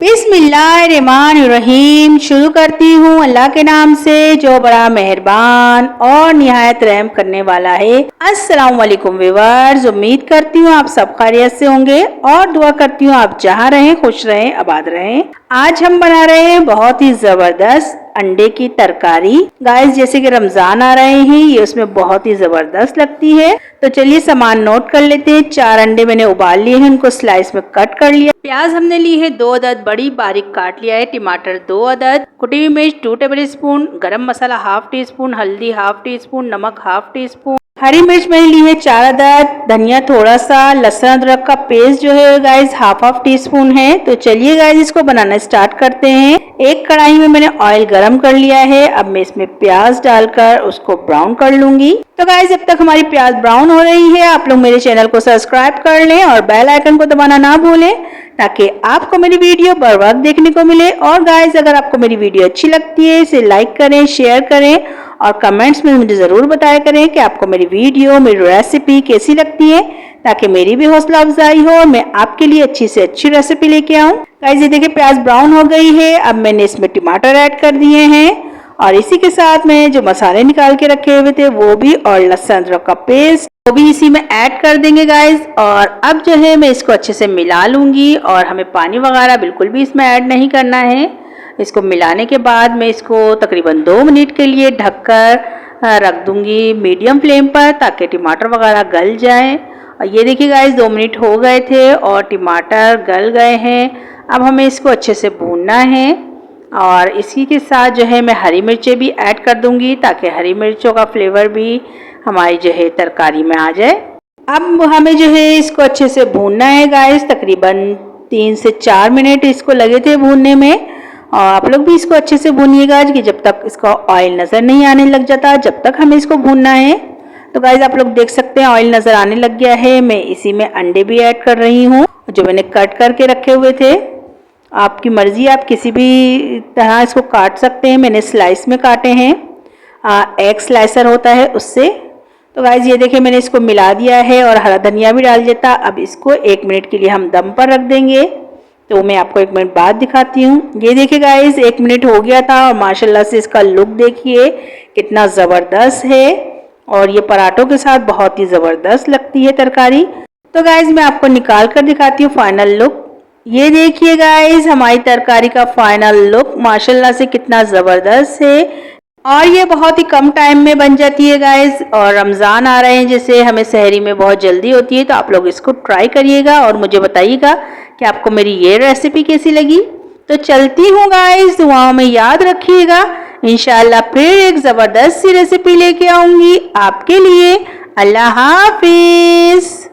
बिस्मिल्लाहिर्रहमानिर्रहीम। शुरू करती हूँ अल्लाह के नाम से जो बड़ा मेहरबान और निहायत रहम करने वाला है। अस्सलाम वालेकुम व्यूअर्स, उम्मीद करती हूँ आप सब खैरियत से होंगे और दुआ करती हूँ आप जहाँ रहें खुश रहें आबाद रहें। आज हम बना रहे हैं बहुत ही जबरदस्त अंडे की तरकारी। गाइस जैसे कि रमजान आ रहे हैं, ये उसमें बहुत ही जबरदस्त लगती है। तो चलिए सामान नोट कर लेते हैं। 4 अंडे मैंने उबाल लिए हैं, उनको स्लाइस में कट कर लिया। प्याज हमने ली है 2 अदद, बड़ी बारीक काट लिया है। टमाटर 2 अदद, कुटी हुई मिर्च 2 टेबल स्पून, गरम मसाला हाफ टी स्पून, हल्दी हाफ टी स्पून, नमक हाफ टी स्पून, हरी मिर्च मैंने ली है 4 अदद, धनिया थोड़ा सा, लहसुन अदरक का पेस्ट जो है गाइस हाफ टी स्पून है। तो चलिए गाइस इसको बनाना स्टार्ट करते हैं। एक कढ़ाई में मैंने ऑयल गरम कर लिया है। अब मैं इसमें प्याज डालकर उसको ब्राउन कर लूंगी। तो गाइस जब तक हमारी प्याज ब्राउन हो रही है, आप लोग मेरे चैनल को सब्सक्राइब कर लें और बेल आइकन को दबाना ना भूलें ताकि आपको मेरी वीडियो बर वक्त देखने को मिले। और गाइस अगर आपको मेरी वीडियो अच्छी लगती है इसे लाइक करें, शेयर करें और कमेंट्स में मुझे ज़रूर बताया करें कि आपको मेरी वीडियो, मेरी रेसिपी कैसी लगती है, ताकि मेरी भी हौसला अफजाई हो और मैं आपके लिए अच्छी से अच्छी रेसिपी लेके आऊँ। गाइस ये देखिए प्याज ब्राउन हो गई है। अब मैंने इसमें टमाटर ऐड कर दिए हैं और इसी के साथ में जो मसाले निकाल के रखे हुए थे वो भी, और लहसुन अदरक का पेस्ट वो भी इसी में ऐड कर देंगे गाइस। और अब जो है मैं इसको अच्छे से मिला लूंगी और हमें पानी वगैरह बिल्कुल भी इसमें ऐड नहीं करना है। इसको मिलाने के बाद मैं इसको तकरीबन 2 मिनट के लिए ढककर रख दूंगी मीडियम फ्लेम पर, ताकि टमाटर वगैरह गल जाएं। और ये देखिए गाइस 2 मिनट हो गए थे और टमाटर गल गए हैं। अब हमें इसको अच्छे से भूनना है और इसी के साथ जो है मैं हरी मिर्चें भी ऐड कर दूंगी, ताकि हरी मिर्चों का फ्लेवर भी हमारी जो है तरकारी में आ जाए। अब हमें जो है इसको अच्छे से भूनना है गाइस, तकरीबन 3 से 4 मिनट इसको लगे थे भूनने में। और आप लोग भी इसको अच्छे से भूनिएगा कि जब तक इसका ऑयल नज़र नहीं आने लग जाता, जब तक हमें इसको भूनना है। तो गाइस आप लोग देख सकते हैं ऑयल नज़र आने लग गया है। मैं इसी में अंडे भी ऐड कर रही हूँ जो मैंने कट करके रखे हुए थे। आपकी मर्जी, आप किसी भी तरह इसको काट सकते हैं। मैंने स्लाइस में काटे हैं, एग स्लाइसर होता है उससे। तो गाइस ये देखिए मैंने इसको मिला दिया है और हरा धनिया भी डाल देता। अब इसको 1 मिनट के लिए हम दम पर रख देंगे। तो मैं आपको 1 मिनट बाद दिखाती हूँ। ये देखिए गाइस 1 मिनट हो गया था और माशाल्लाह से इसका लुक देखिए कितना ज़बरदस्त है और ये पराठों के साथ बहुत ही ज़बरदस्त लगती है तरकारी। तो गाइस मैं आपको निकाल कर दिखाती हूँ फाइनल लुक। ये देखिए गाइस हमारी तरकारी का फाइनल लुक माशाल्लाह से कितना ज़बरदस्त है और ये बहुत ही कम टाइम में बन जाती है गाइस। और रमज़ान आ रहे हैं जैसे हमें सहरी में बहुत जल्दी होती है, तो आप लोग इसको ट्राई करिएगा और मुझे बताइएगा कि आपको मेरी ये रेसिपी कैसी लगी। तो चलती हूँ गाइस, दुआओं में याद रखिएगा। इंशाल्लाह फिर एक ज़बरदस्त सी रेसिपी लेके आऊँगी आपके लिए। अल्लाह हाफिज़।